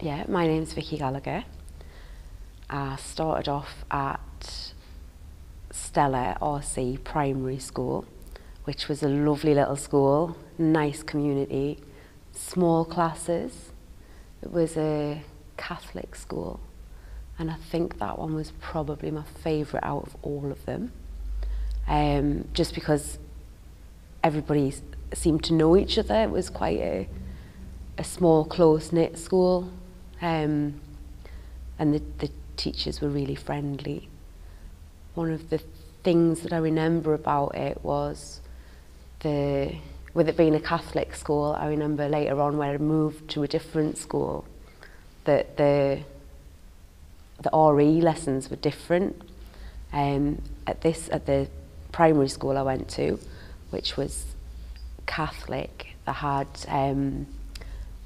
Yeah, my name's Vicky Gallagher. I started off at Stella RC Primary School, which was a lovely little school, nice community, small classes. It was a Catholic school, and I think that one was probably my favourite out of all of them, just because everybody seemed to know each other. It was quite a small, close-knit school, and the teachers were really friendly. One of the things that I remember about it was with it being a Catholic school, I remember later on when I moved to a different school that the RE lessons were different. At the primary school I went to, which was Catholic, they had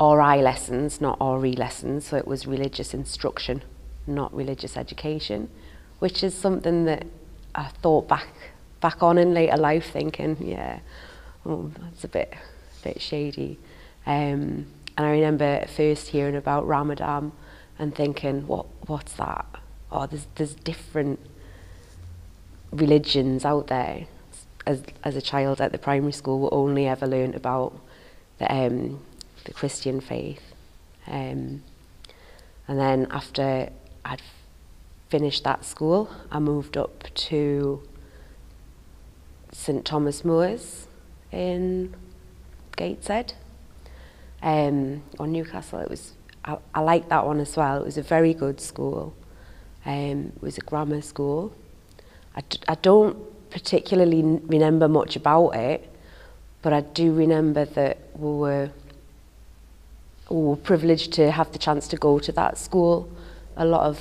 RI lessons, not RE lessons, so it was religious instruction, not religious education, which is something that I thought back on in later life, thinking, yeah, oh, that's a bit shady. And I remember first hearing about Ramadan and thinking, what's that? Oh, there's different religions out there. As a child at the primary school, we only ever learned about the Christian faith. And then after I'd finished that school, I moved up to St Thomas Moors in Gateshead, or Newcastle. I liked that one as well. It was a very good school. It was a grammar school. I don't particularly remember much about it, but I do remember that we were privileged to have the chance to go to that school. A lot of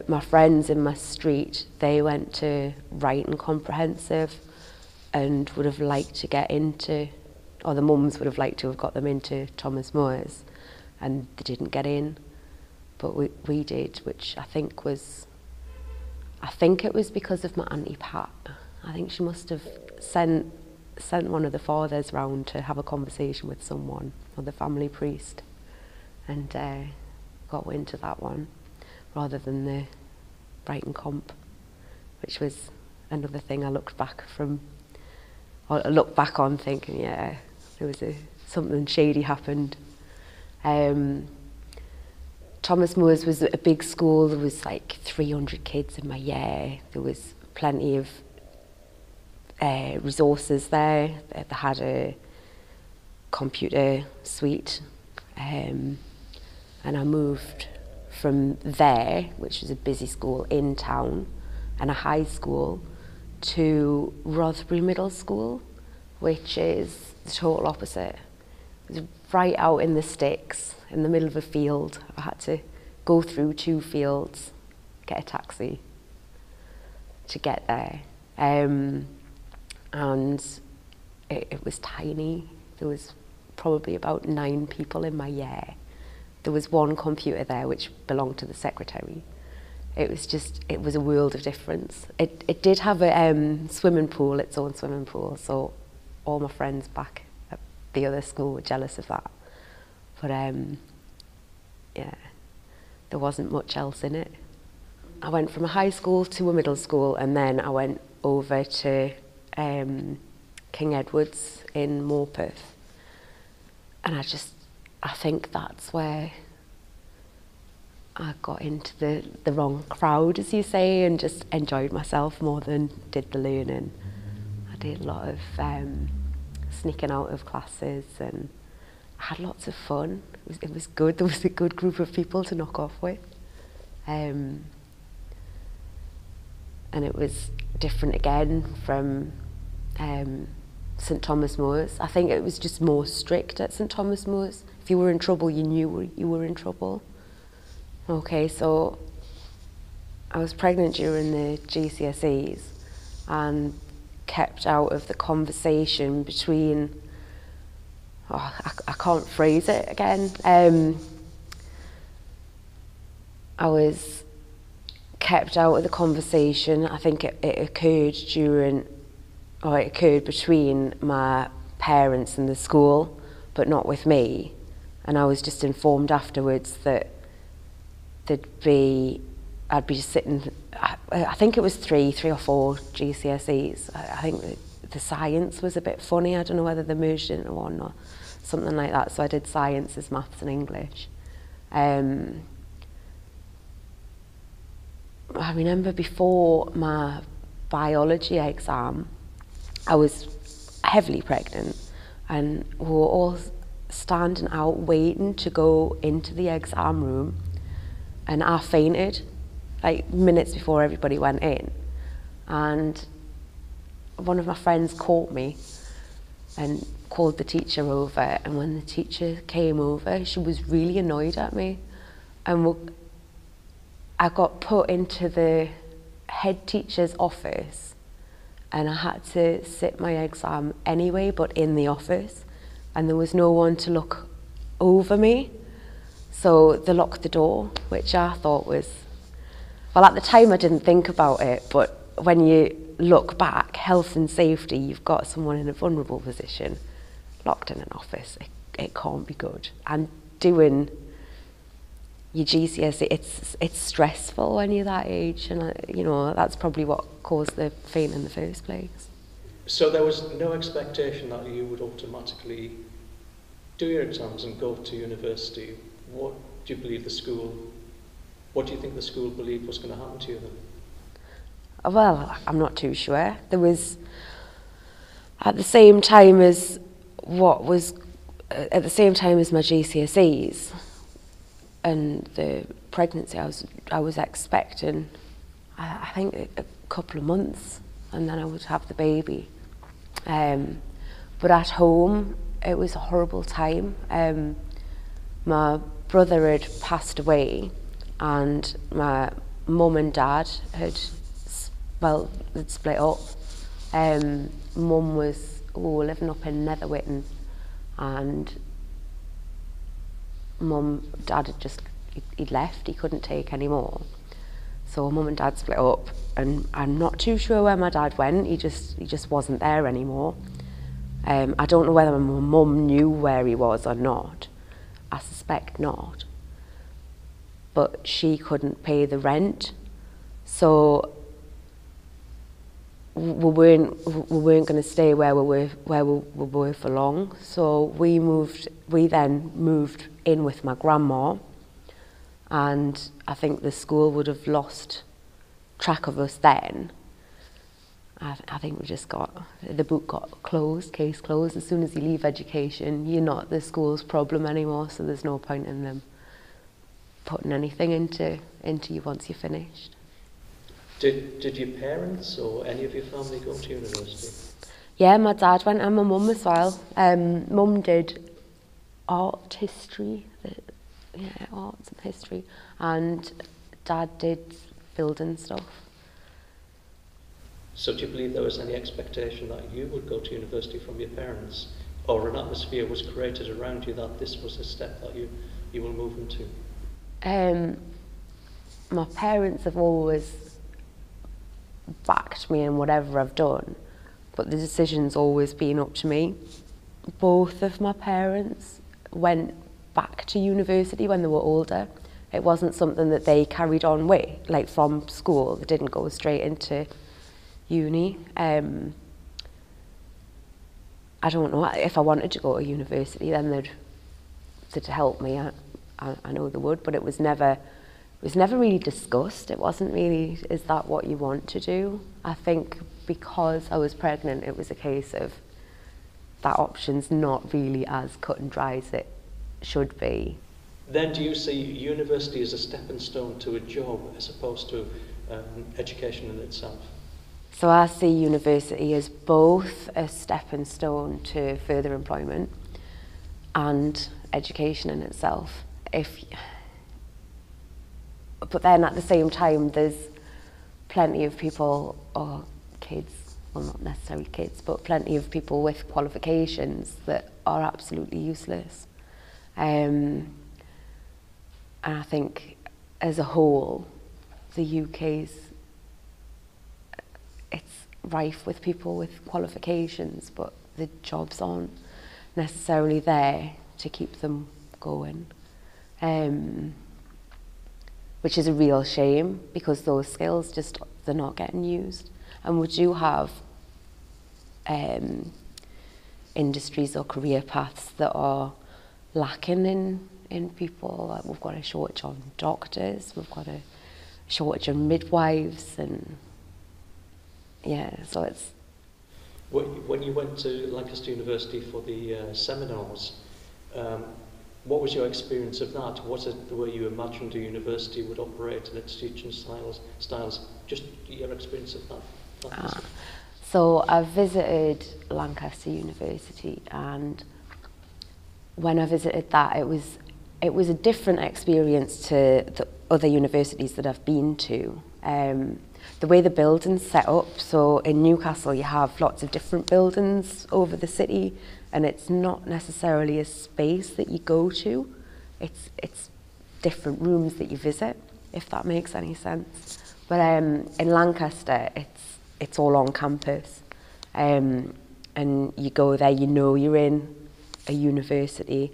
my friends in my street, they went to Writing Comprehensive and would have liked to get into, or the mums would have liked to have got them into Thomas Moores, and they didn't get in, but we did, which I think it was because of my Auntie Pat. I think she must have sent one of the fathers round to have a conversation with someone, or the family priest, and got into that one rather than the Brighton Comp, which was another thing I looked back on thinking, yeah, there was something shady happened. Thomas Moores was a big school. There was like 300 kids in my year. There was plenty of resources there. They had a computer suite, and I moved from there, which was a busy school in town and a high school, to Rothbury Middle School, which is the total opposite. It was right out in the sticks, in the middle of a field. I had to go through 2 fields, get a taxi to get there. And it was tiny. There was probably about 9 people in my year. There was 1 computer there which belonged to the secretary. It was a world of difference. It did have a swimming pool, its own swimming pool, so all my friends back at the other school were jealous of that. But yeah, there wasn't much else in it. I went from a high school to a middle school, and then I went over to King Edward's in Morpeth, and I think that's where I got into the wrong crowd, as you say, and just enjoyed myself more than did the learning. I did a lot of sneaking out of classes, and I had lots of fun. It was good. There was a good group of people to knock off with. And it was different again from St Thomas Moores. I think it was just more strict at St Thomas Moores. If you were in trouble, you knew you were in trouble. Okay, so I was pregnant during the GCSEs and kept out of the conversation between, I can't phrase it again. I was kept out of the conversation. I think it occurred between my parents and the school, but not with me. And I was just informed afterwards that I'd be just sitting, I think it was three or four GCSEs. I think the science was a bit funny. I don't know whether they merged into one or something like that. So I did sciences, maths and English. I remember before my biology exam, I was heavily pregnant, and we were all standing out waiting to go into the exam room, and I fainted like minutes before everybody went in, and one of my friends caught me and called the teacher over, and when the teacher came over, she was really annoyed at me, and I got put into the head teacher's office, and I had to sit my exam anyway, but in the office, and there was no one to look over me. So they locked the door, which I thought was, well, at the time I didn't think about it, but when you look back, health and safety, you've got someone in a vulnerable position, locked in an office, it can't be good. And doing your GCSE, it's stressful when you're that age, and you know, that's probably what caused the faint in the first place. So there was no expectation that you would automatically do your exams and go to university. What do you believe what do you think the school believed was going to happen to you then? Well, I'm not too sure. There was, at the same time as my GCSEs and the pregnancy, I was expecting, I think, a couple of months, and then I would have the baby. But at home, it was a horrible time. My brother had passed away, and my mum and dad had split up. Mum was living up in Netherwhitten, and dad had he'd left, he couldn't take any more. So mum and dad split up, and I'm not too sure where my dad went. He just wasn't there anymore. I don't know whether my mum knew where he was or not. I suspect not. But she couldn't pay the rent, so we weren't going to stay where we were for long. So we then moved in with my grandma, and I think the school would have lost track of us then. I think the book got closed, case closed. As soon as you leave education, you're not the school's problem anymore, so there's no point in them putting anything into you once you're finished. Did your parents or any of your family go to university? Yeah, my dad went, and my mum as well. Mum did art history, arts and history, and dad did building stuff. So do you believe there was any expectation that you would go to university from your parents, or an atmosphere was created around you that this was a step that you will move into? My parents have always backed me in whatever I've done, but the decision's always been up to me. Both of my parents went back to university when they were older. It wasn't something that they carried on with, like from school. They didn't go straight into uni. I don't know, if I wanted to go to university, then they'd help me. I know they would, but it was never really discussed. It wasn't really, is that what you want to do? I think because I was pregnant, it was a case of that option's not really as cut and dry as it should be. Then do you see university as a stepping stone to a job as opposed to education in itself? So I see university as both a stepping stone to further employment and education in itself. But then at the same time, there's plenty of people, or kids, well, not necessarily kids, but plenty of people with qualifications that are absolutely useless. And I think as a whole, the UK's, it's rife with people with qualifications, but the jobs aren't necessarily there to keep them going. which is a real shame because those skills just, they're not getting used. And we do have industries or career paths that are lacking in people. Like we've got a shortage on doctors, we've got a shortage on midwives, and yeah, so it's... When you went to Lancaster University for the seminars, what was your experience of that? Was it the way you imagined a university would operate and its teaching styles? Just your experience of that? So I visited Lancaster University, and when I visited that, it was a different experience to the other universities that I've been to. The way the building's set up, so in Newcastle you have lots of different buildings over the city, and it's not necessarily a space that you go to, it's different rooms that you visit, if that makes any sense. But in Lancaster, it's all on campus, and you go there, you know you're in a university,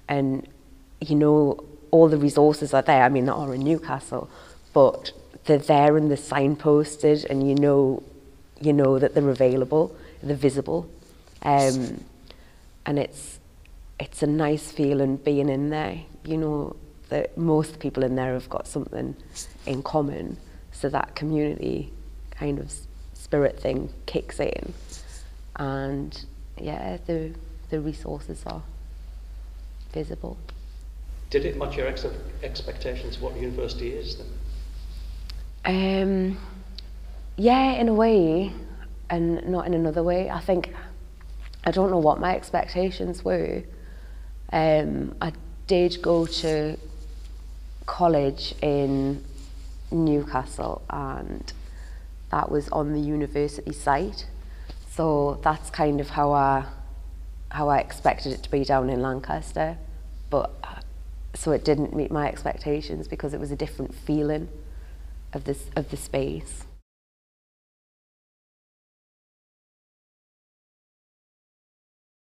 and you know all the resources are there. I mean, not all in Newcastle, but they're there and they're signposted, and you know that they're available, they're visible, and it's a nice feeling being in there. You know that most people in there have got something in common, so that community kind of spirit thing kicks in, and yeah, the resources are visible. Did it match your expectations of what university is then? Yeah, in a way, and not in another way. I don't know what my expectations were. I did go to college in Newcastle, and that was on the university site. So that's kind of how I expected it to be down in Lancaster, but so it didn't meet my expectations because it was a different feeling of the space.